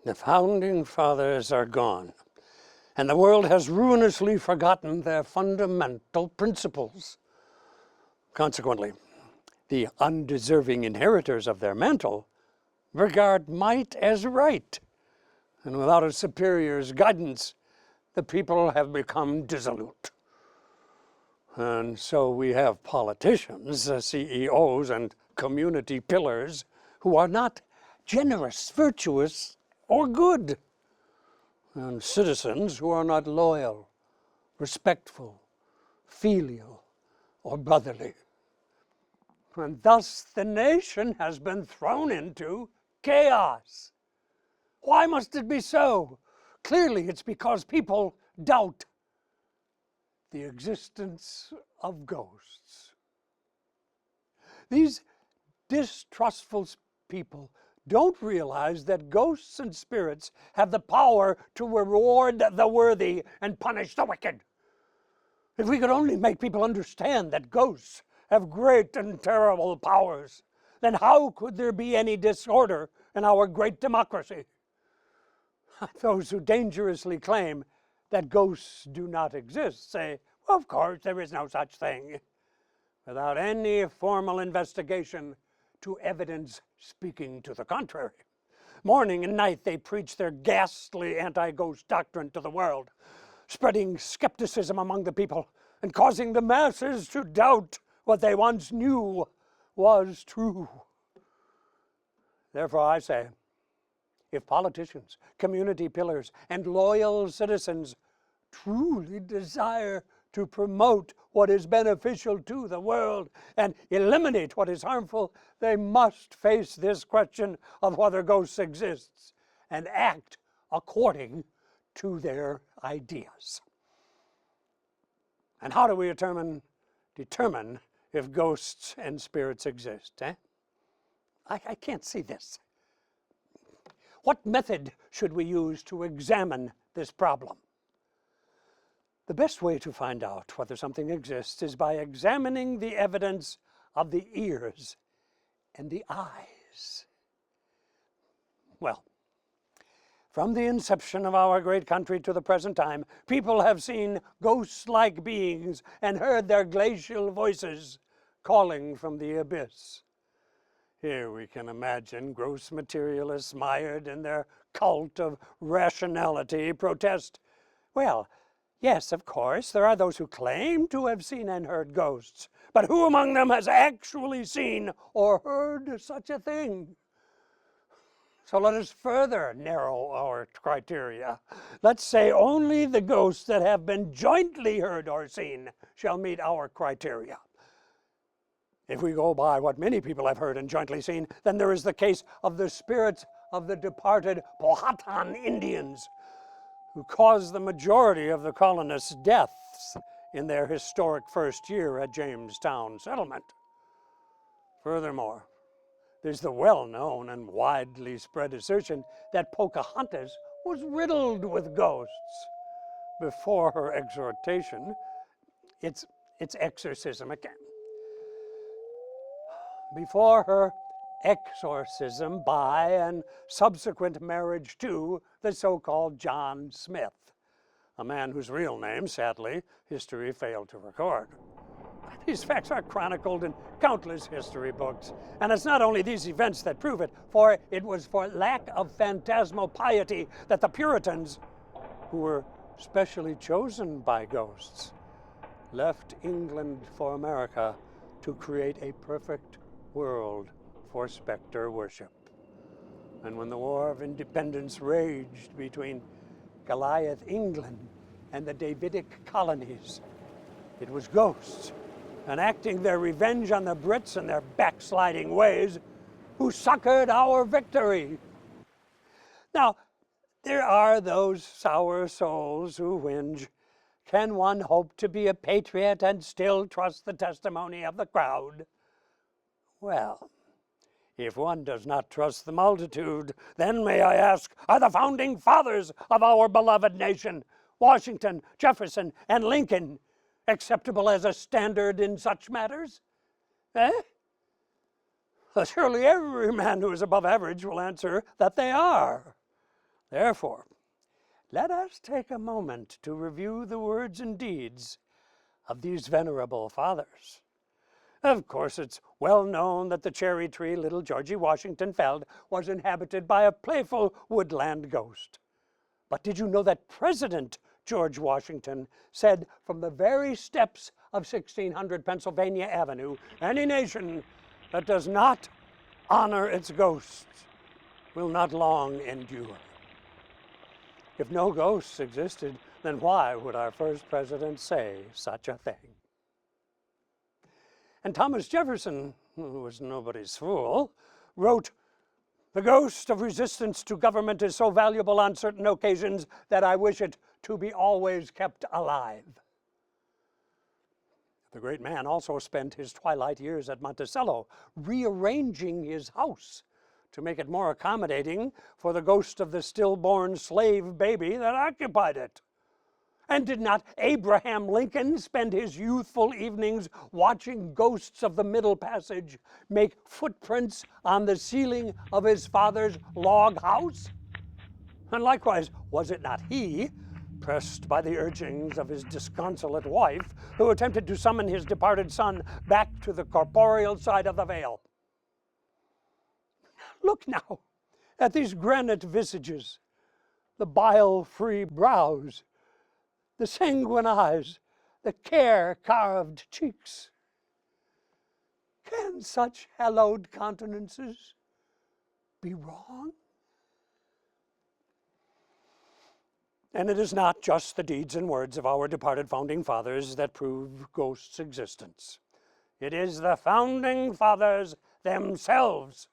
The founding fathers are gone, and the world has ruinously forgotten their fundamental principles. Consequently, the undeserving inheritors of their mantle regard might as right, and without a superior's guidance, the people have become dissolute. And so we have politicians, CEOs, and community pillars who are not generous, virtuous, or good, and citizens who are not loyal, respectful, filial, or brotherly. And thus the nation has been thrown into chaos. Why must it be so? Clearly it's because people doubt the existence of ghosts. These distrustful people don't realize that ghosts and spirits have the power to reward the worthy and punish the wicked. If we could only make people understand that ghosts have great and terrible powers, then how could there be any disorder in our great democracy? Those who dangerously claim that ghosts do not exist say, well, of course, there is no such thing, without any formal investigation to evidence speaking to the contrary. Morning and night they preach their ghastly anti-ghost doctrine to the world, spreading skepticism among the people and causing the masses to doubt what they once knew was true. Therefore I say, if politicians, community pillars, and loyal citizens truly desire to promote what is beneficial to the world and eliminate what is harmful, they must face this question of whether ghosts exist and act according to their ideas. And how do we determine if ghosts and spirits exist? I can't see this. What method should we use to examine this problem? The best way to find out whether something exists is by examining the evidence of the ears and the eyes. Well, from the inception of our great country to the present time, people have seen ghost-like beings and heard their glacial voices calling from the abyss. Here we can imagine gross materialists mired in their cult of rationality protest, well, yes, of course, there are those who claim to have seen and heard ghosts, but who among them has actually seen or heard such a thing? So let us further narrow our criteria. Let's say only the ghosts that have been jointly heard or seen shall meet our criteria. If we go by what many people have heard and jointly seen, then there is the case of the spirits of the departed Powhatan Indians, who caused the majority of the colonists' deaths in their historic first year at Jamestown settlement. Furthermore, there's the well-known and widely spread assertion that Pocahontas was riddled with ghosts before her exhortation, its exorcism again. Before her exorcism by and subsequent marriage to the so-called John Smith, a man whose real name, sadly, history failed to record. These facts are chronicled in countless history books, and it's not only these events that prove it, for it was for lack of phantasmal piety that the Puritans, who were specially chosen by ghosts, left England for America to create a perfect world for specter worship. And when the War of Independence raged between Goliath England and the Davidic colonies, it was ghosts enacting their revenge on the Brits and their backsliding ways who succored our victory. Now, there are those sour souls who whinge, can one hope to be a patriot and still trust the testimony of the crowd? Well, if one does not trust the multitude, then may I ask, are the founding fathers of our beloved nation, Washington, Jefferson, and Lincoln, acceptable as a standard in such matters? Well, surely every man who is above average will answer that they are. Therefore, let us take a moment to review the words and deeds of these venerable fathers. Of course, it's well known that the cherry tree little Georgie Washington felled was inhabited by a playful woodland ghost. But did you know that President George Washington said from the very steps of 1600 Pennsylvania Avenue, any nation that does not honor its ghosts will not long endure? If no ghosts existed, then why would our first president say such a thing? And Thomas Jefferson, who was nobody's fool, wrote, "The ghost of resistance to government is so valuable on certain occasions that I wish it to be always kept alive." The great man also spent his twilight years at Monticello rearranging his house to make it more accommodating for the ghost of the stillborn slave baby that occupied it. And did not Abraham Lincoln spend his youthful evenings watching ghosts of the Middle Passage make footprints on the ceiling of his father's log house? And likewise, was it not he, pressed by the urgings of his disconsolate wife, who attempted to summon his departed son back to the corporeal side of the veil? Look now at these granite visages, the bile-free brows, the sanguine eyes, the care-carved cheeks. Can such hallowed countenances be wrong? And it is not just the deeds and words of our departed founding fathers that prove ghosts' existence. It is the founding fathers themselves.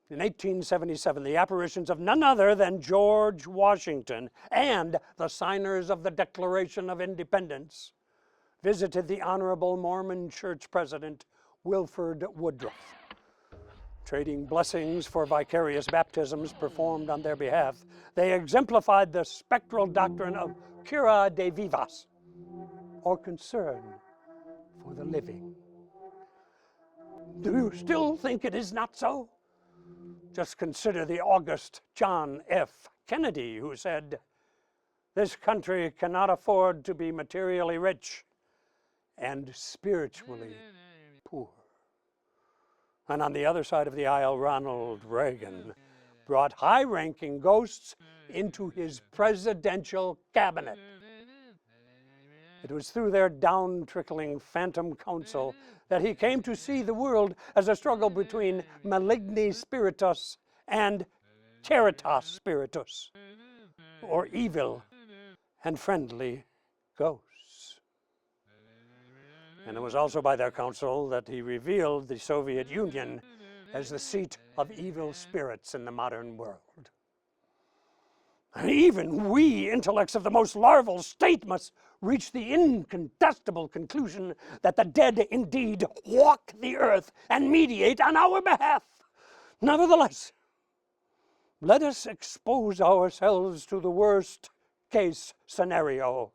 In 1877, the apparitions of none other than George Washington and the signers of the Declaration of Independence visited the Honorable Mormon Church President Wilford Woodruff. Trading blessings for vicarious baptisms performed on their behalf, they exemplified the spectral doctrine of cura de vivas, or concern for the living. Do you still think it is not so? Just consider the august John F. Kennedy, who said, "This country cannot afford to be materially rich and spiritually poor." And on the other side of the aisle, Ronald Reagan brought high-ranking ghosts into his presidential cabinet. It was through their down-trickling phantom counsel that he came to see the world as a struggle between maligni spiritus and caritas spiritus, or evil and friendly ghosts. And it was also by their counsel that he revealed the Soviet Union as the seat of evil spirits in the modern world. And even we, intellects of the most larval state, must reach the incontestable conclusion that the dead indeed walk the earth and mediate on our behalf. Nevertheless, let us expose ourselves to the worst case scenario: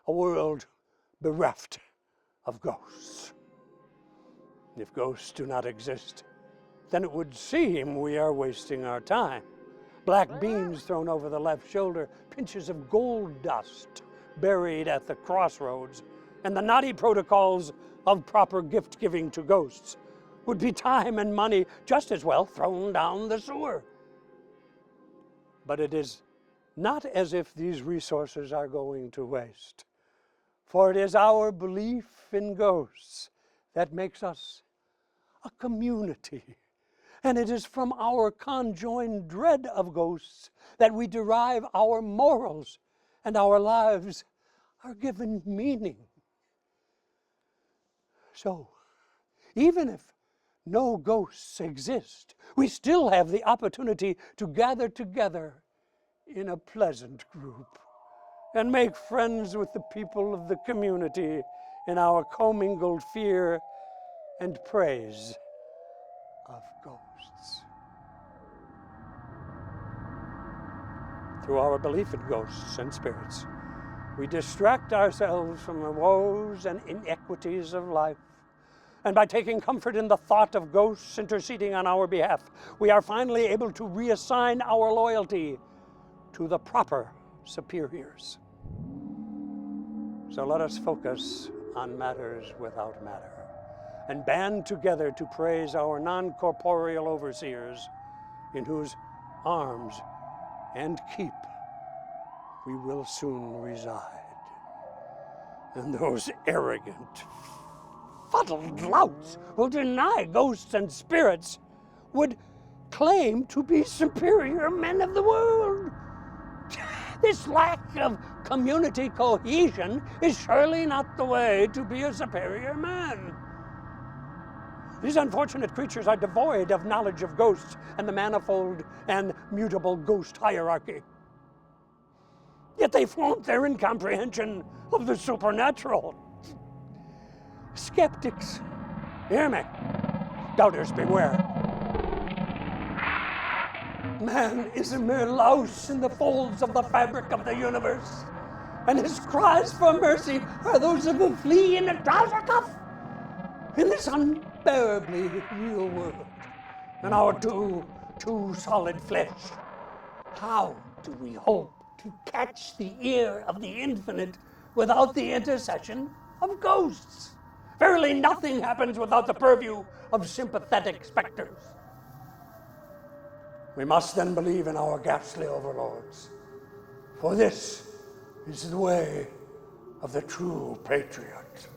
a world bereft of ghosts. If ghosts do not exist, then it would seem we are wasting our time. Black beans thrown over the left shoulder, pinches of gold dust buried at the crossroads, and the naughty protocols of proper gift-giving to ghosts would be time and money just as well thrown down the sewer. But it is not as if these resources are going to waste, for it is our belief in ghosts that makes us a community. And it is from our conjoined dread of ghosts that we derive our morals, and our lives are given meaning. So, even if no ghosts exist, we still have the opportunity to gather together in a pleasant group and make friends with the people of the community in our commingled fear and praise of ghosts. Through our belief in ghosts and spirits, we distract ourselves from the woes and inequities of life And by taking comfort in the thought of ghosts interceding on our behalf, we are finally able to reassign our loyalty to the proper superiors. So let us focus on matters without matter and band together to praise our non-corporeal overseers, in whose arms and keep we will soon reside. And those arrogant, fuddled louts who deny ghosts and spirits would claim to be superior men of the world. This lack of community cohesion is surely not the way to be a superior man. These unfortunate creatures are devoid of knowledge of ghosts and the manifold and mutable ghost hierarchy. Yet they flaunt their incomprehension of the supernatural. Skeptics, hear me. Doubters, beware. Man is a mere louse in the folds of the fabric of the universe, and his cries for mercy are those of a flea in a trouser cuff. In this unbearably real world, in our too solid flesh, how do we hope to catch the ear of the infinite without the intercession of ghosts? Verily, nothing happens without the purview of sympathetic specters. We must then believe in our ghastly overlords, for this is the way of the true patriot.